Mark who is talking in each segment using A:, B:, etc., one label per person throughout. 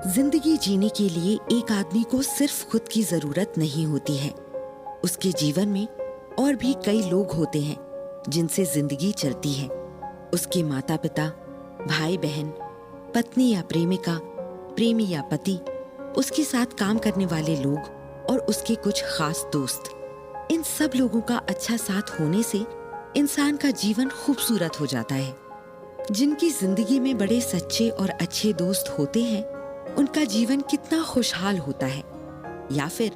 A: जिंदगी जीने के लिए एक आदमी को सिर्फ खुद की जरूरत नहीं होती है। उसके जीवन में और भी कई लोग होते हैं जिनसे जिंदगी चलती है। उसके माता पिता, भाई बहन, पत्नी या प्रेमिका, प्रेमी या पति, उसके साथ काम करने वाले लोग और उसके कुछ खास दोस्त। इन सब लोगों का अच्छा साथ होने से इंसान का जीवन खूबसूरत हो जाता है। जिनकी जिंदगी में बड़े सच्चे और अच्छे दोस्त होते हैं, उनका जीवन कितना खुशहाल होता है। या फिर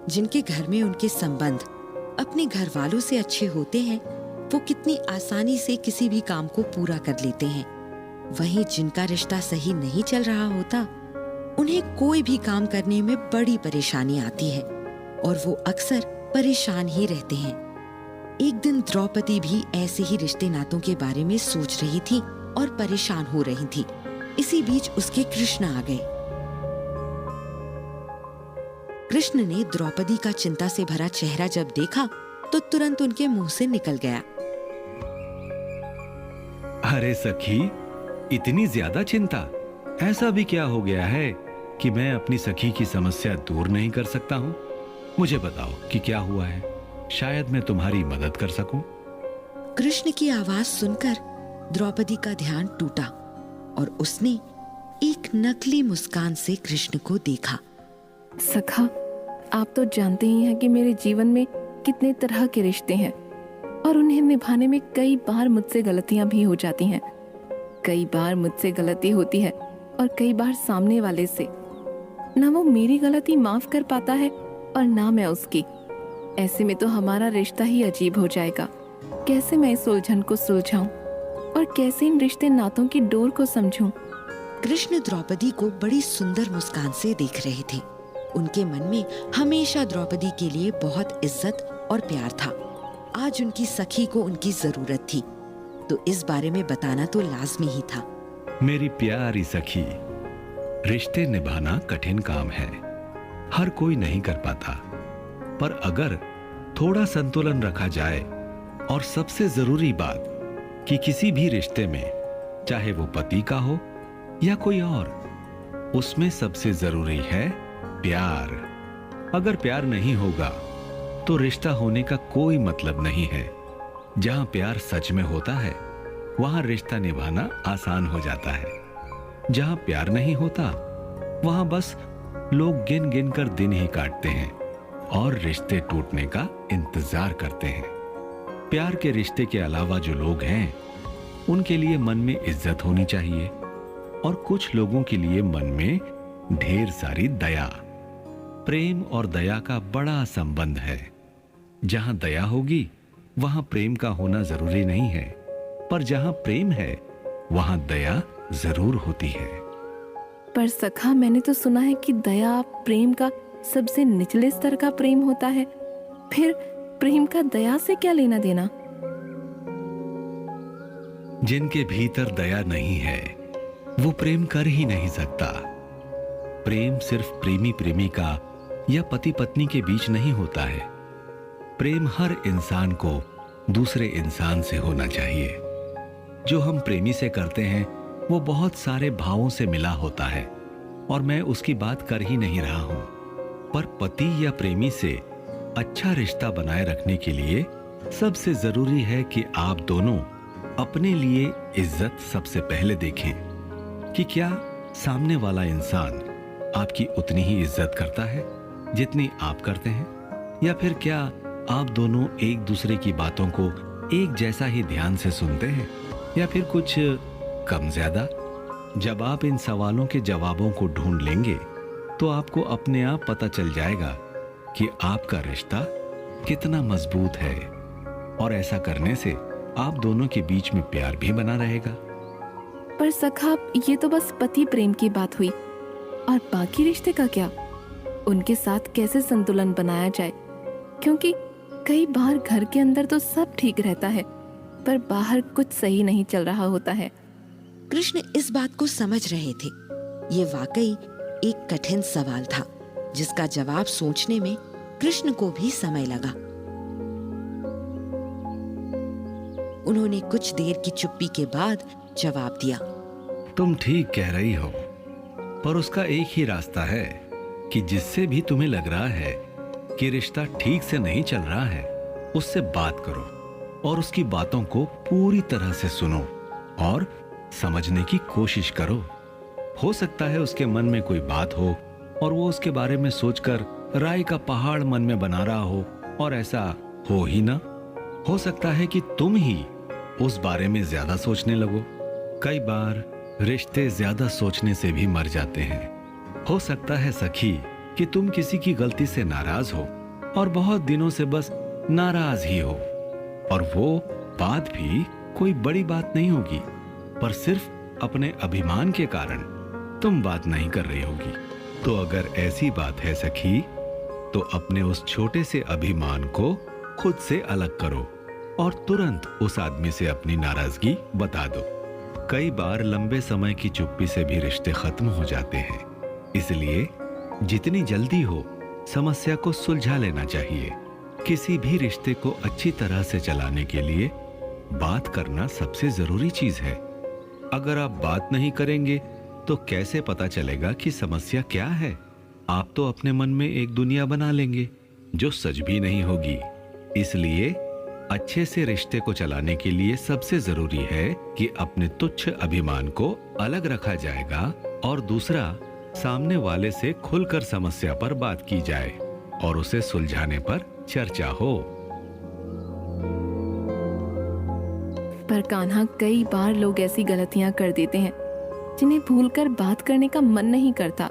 A: जिनके घर में उनके संबंध अपने घर वालों से अच्छे होते हैं, वो कितनी आसानी से किसी भी काम को पूरा कर लेते हैं। वहीं जिनका रिश्ता सही नहीं चल रहा होता, उन्हें कोई भी काम करने में बड़ी परेशानी आती है और वो अक्सर परेशान ही रहते हैं। एक दिन द्रौपदी भी ऐसे ही रिश्ते नातों के बारे में सोच रही थी और परेशान हो रही थी। इसी बीच उसके कृष्ण आ गए। कृष्ण ने द्रौपदी का चिंता से भरा चेहरा जब देखा तो तुरंत उनके मुंह से निकल गया,
B: अरे सखी, इतनी ज्यादा चिंता? ऐसा भी क्या हो गया है कि मैं अपनी सखी की समस्या दूर नहीं कर सकता हूँ? मुझे बताओ कि क्या हुआ है, शायद मैं तुम्हारी मदद कर सकूं।
A: कृष्ण की आवाज सुनकर द्रौपदी का ध्यान टूटा और उसने एक नकली मुस्कान से कृष्ण को देखा।
C: सखा, आप तो जानते ही हैं कि मेरे जीवन में कितने तरह के रिश्ते हैं और उन्हें निभाने में कई बार मुझसे गलतियां भी हो जाती हैं। कई बार मुझसे गलती होती है और कई बार सामने वाले से। ना वो मेरी गलती माफ कर पाता है और ना मैं उसकी। ऐसे में तो हमारा रिश्ता ही अजीब हो जाएगा। कैसे मैं इस उलझन को सुलझाऊं और कैसे इन रिश्ते नातों की डोर को समझूं?
A: कृष्ण द्रौपदी को बड़ी सुंदर मुस्कान से देख रहे थे। उनके मन में हमेशा द्रौपदी के लिए बहुत इज्जत और प्यार था। आज उनकी सखी को उनकी जरूरत थी, तो इस बारे में बताना तो लाजमी ही था।
B: मेरी प्यारी सखी, रिश्ते निभाना कठिन काम है, हर कोई नहीं कर पाता। पर अगर थोड़ा संतुलन रखा जाए, और सबसे जरूरी बात कि किसी भी रिश्ते में, चाहे वो पति का हो या कोई और, उसमें सबसे जरूरी है प्यार। अगर प्यार नहीं होगा तो रिश्ता होने का कोई मतलब नहीं है। जहां प्यार सच में होता है, वहां रिश्ता निभाना आसान हो जाता है। जहां प्यार नहीं होता, वहां बस लोग गिन गिन कर दिन ही काटते हैं और रिश्ते टूटने का इंतजार करते हैं। प्यार के रिश्ते के अलावा जो लोग हैं, उनके लिए मन में इज्जत होनी चाहिए, और कुछ लोगों के लिए मन में ढेर सारी दया। प्रेम और दया का बड़ा संबंध है। जहां दया होगी, वहां प्रेम का होना जरूरी नहीं है, पर जहां प्रेम है, वहां दया जरूर होती है।
C: पर सखा, मैंने तो सुना है कि दया प्रेम का सबसे निचले स्तर का प्रेम होता है। फिर प्रेम का दया से क्या लेना देना?
B: जिनके भीतर दया नहीं है, वो प्रेम कर ही नहीं सकता। प्रेम सिर्फ प्रेमी प्रेमिका या पति पत्नी के बीच नहीं होता है। प्रेम हर इंसान को दूसरे इंसान से होना चाहिए। जो हम प्रेमी से करते हैं, वो बहुत सारे भावों से मिला होता है, और मैं उसकी बात कर ही नहीं रहा हूं। पर पति या प्रेमी से अच्छा रिश्ता बनाए रखने के लिए सबसे जरूरी है कि आप दोनों अपने लिए इज्जत सबसे पहले देखें कि क्या सामने वाला इंसान आपकी उतनी ही इज्जत करता है जितनी आप करते हैं, या फिर क्या आप दोनों एक दूसरे की बातों को एक जैसा ही ध्यान से सुनते हैं, या फिर कुछ कम ज्यादा। जब आप इन सवालों के जवाबों को ढूंढ लेंगे, तो आपको अपने आप पता चल जाएगा कि आपका रिश्ता कितना मजबूत है, और ऐसा करने से आप दोनों के बीच में प्यार भी बना रहेगा।
C: पर सखा, ये तो बस पति प्रेम की बात हुई, और बाकी रिश्ते का क्या? उनके साथ कैसे संतुलन बनाया जाए? क्योंकि कई बार घर के अंदर तो सब ठीक रहता है, पर बाहर कुछ सही नहीं चल रहा होता है।
A: कृष्ण इस बात को समझ रहे थे। ये वाकई एक कठिन सवाल था, जिसका जवाब सोचने में कृष्ण को भी समय लगा। उन्होंने कुछ देर की चुप्पी के बाद जवाब दिया,
B: तुम ठीक कह रही हो। पर उसका एक ही रास्ता है कि जिससे भी तुम्हें लग रहा है कि रिश्ता ठीक से नहीं चल रहा है, उससे बात करो और उसकी बातों को पूरी तरह से सुनो और समझने की कोशिश करो। हो सकता है उसके मन में कोई बात हो और वो उसके बारे में सोचकर राय का पहाड़ मन में बना रहा हो, और ऐसा हो ही ना। हो सकता है कि तुम ही उस बारे में ज्यादा सोचने लगो। कई बार रिश्ते ज्यादा सोचने से भी मर जाते हैं। हो सकता है सखी कि तुम किसी की गलती से नाराज हो और बहुत दिनों से बस नाराज ही हो, और वो बात भी कोई बड़ी बात नहीं होगी, पर सिर्फ अपने अभिमान के कारण तुम बात नहीं कर रही होगी। तो अगर ऐसी बात है सखी, तो अपने उस छोटे से अभिमान को खुद से अलग करो और तुरंत उस आदमी से अपनी नाराजगी बता दो। कई बार लंबे समय की चुप्पी से भी रिश्ते खत्म हो जाते हैं, इसलिए जितनी जल्दी हो समस्या को सुलझा लेना चाहिए। किसी भी रिश्ते को अच्छी तरह से चलाने के लिए बात करना सबसे जरूरी चीज है। अगर आप बात नहीं करेंगे तो कैसे पता चलेगा कि समस्या क्या है? आप तो अपने मन में एक दुनिया बना लेंगे जो सच भी नहीं होगी। इसलिए अच्छे से रिश्ते को चलाने के लिए सबसे जरूरी है कि अपने तुच्छ अभिमान को अलग रखा जाएगा और दूसरा, सामने वाले से खुलकर समस्या पर बात की जाए और उसे सुलझाने पर चर्चा हो।
C: पर कान्हा, कई बार लोग ऐसी गलतियां कर देते हैं जिन्हें भूलकर बात करने का मन नहीं करता।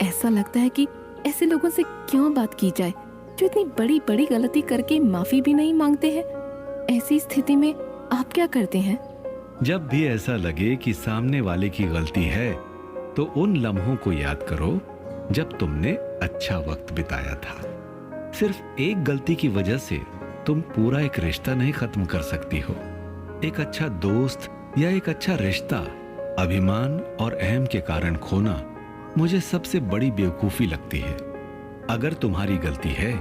C: ऐसा लगता है कि ऐसे लोगों से क्यों बात की जाए जो इतनी बड़ी बड़ी गलती करके माफी भी नहीं मांगते हैं। ऐसी स्थिति में आप क्या करते हैं?
B: जब भी ऐसा लगे कि सामने वाले की गलती है, तो उन लम्हों को याद करो जब तुमने अच्छा वक्त बिताया था। सिर्फ एक गलती की वजह से तुम पूरा एक रिश्ता नहीं खत्म कर सकती हो। एक अच्छा दोस्त या एक अच्छा रिश्ता अभिमान और अहम के कारण खोना मुझे सबसे बड़ी बेवकूफी लगती है। अगर तुम्हारी गलती है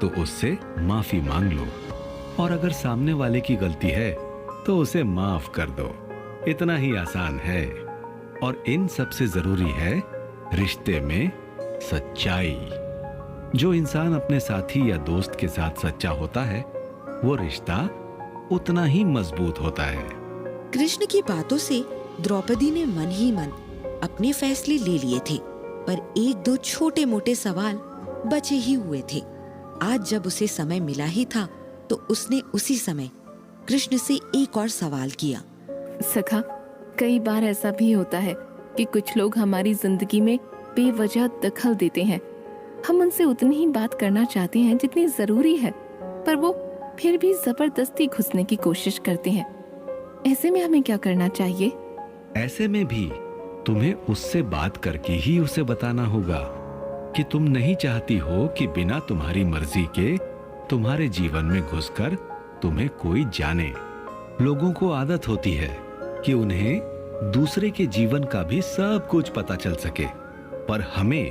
B: तो उससे माफी मांग लो, और अगर सामने वाले की गलती है तो उसे माफ कर दो। इतना ही आसान है। और इन सबसे जरूरी है रिश्ते में सच्चाई। जो इंसान अपने साथी या दोस्त के साथ सच्चा होता है, वो रिश्ता उतना ही मजबूत होता है।
A: कृष्ण की बातों से द्रौपदी ने मन ही मन अपने फैसले ले लिए थे, पर एक दो छोटे मोटे सवाल बचे ही हुए थे। आज जब उसे समय मिला ही था तो उसने उसी समय कृष्ण से एक और सवाल किया।
C: सखा, कई बार ऐसा भी होता है कि कुछ लोग हमारी जिंदगी में बेवजह दखल देते हैं। हम उनसे उतनी ही बात करना चाहते हैं जितनी जरूरी है, पर वो फिर भी जबरदस्ती घुसने की कोशिश करते हैं। ऐसे में हमें क्या करना चाहिए?
B: ऐसे में भी तुम्हें उससे बात करके ही उसे बताना होगा कि तुम नहीं चाहती हो कि बिना तुम्हारी मर्जी के तुम्हारे जीवन में घुसकर तुम्हें कोई जाने। लोगों को आदत होती है कि उन्हें दूसरे के जीवन का भी सब कुछ पता चल सके, पर हमें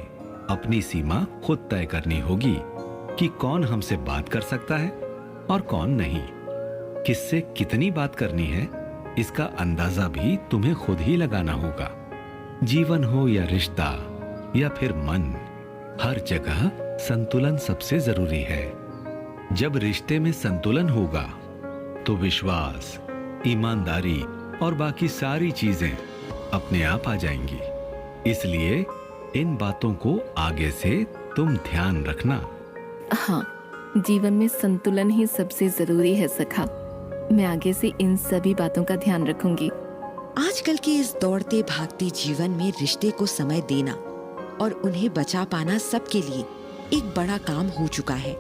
B: अपनी सीमा खुद तय करनी होगी कि कौन हमसे बात कर सकता है और कौन नहीं। किससे कितनी बात करनी है, इसका अंदाजा भी तुम्हें खुद ही लगाना होगा। जीवन हो या रिश्ता या फिर मन, हर जगह संतुलन सबसे जरूरी है। जब रिश्ते में संतुलन होगा तो विश्वास, ईमानदारी और बाकी सारी चीजें अपने आप आ जाएंगी। इसलिए इन बातों को आगे से तुम ध्यान रखना।
C: हाँ, जीवन में संतुलन ही सबसे जरूरी है सखा। मैं आगे से इन सभी बातों का ध्यान रखूंगी।
A: आजकल के इस दौड़ते भागते जीवन में रिश्ते को समय देना और उन्हें बचा पाना सबके लिए एक बड़ा काम हो चुका है।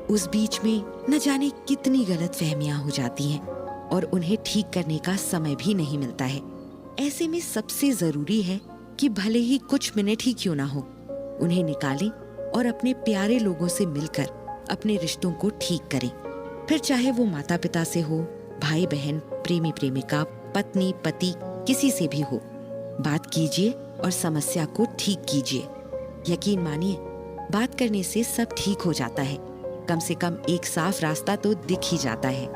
A: उस बीच में न जाने कितनी गलतफहमियां हो जाती हैं और उन्हें ठीक करने का समय भी नहीं मिलता है। ऐसे में सबसे जरूरी है कि भले ही कुछ मिनट ही क्यों ना हो, उन्हें निकालें और अपने प्यारे लोगों से मिलकर अपने रिश्तों को ठीक करें। फिर चाहे वो माता पिता से हो, भाई बहन, प्रेमी प्रेमिका, पत्नी पति, किसी से भी हो, बात कीजिए और समस्या को ठीक कीजिए। यकीन मानिए, बात करने से सब ठीक हो जाता है। कम से कम एक साफ रास्ता तो दिख ही जाता है।